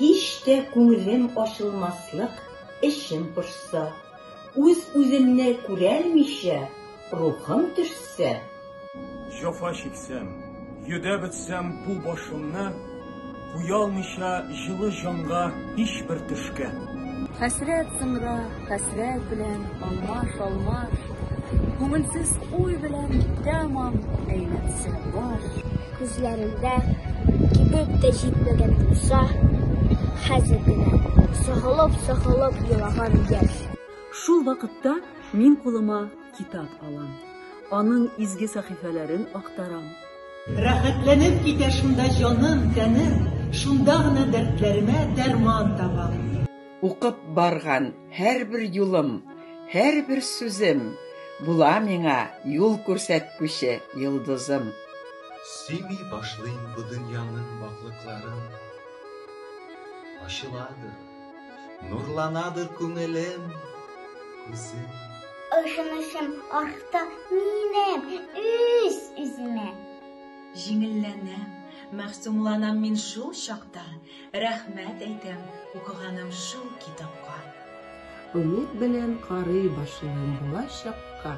Hiç de күңелем ашылмаслык, эшем пошса, үз-үземне күрәлмичә, рухым төшсә. Җафа чиксәм, йөдәп бетсәм бу башымны, куялмыйча җылы җанга һичбер төшкә. Хәсрәт сымра, хәсрәт белән алмаш, күңелсез уй белән тәмам әйләнсә баш. Күзләремдә кибеп тә җитмәгән булса, хәзер генә сыгылып елаган яшь. Шул вакытта мин кулыма китап алам. Аның изге сәхифәләрен актарам. Рәхәтләнеп китә шунда җаным, тәнем, шунда гына дәртләремә дәрман табам. Укып барган һәрбер юлым, һәрбер сүзем була миңа юл күрсәткүче йолдызым. Сөйми башлыйм бу дөньяның баклыкларын. Ачылады, нурланады күңелем, күзем. Ышанышым арта минем үз-үземә. Җиңелләнәм, мәхсумланам мин шул чакта, рәхмәт әйтәм укыганым шул китапка. Өмет белән карый башлыйм булачакка.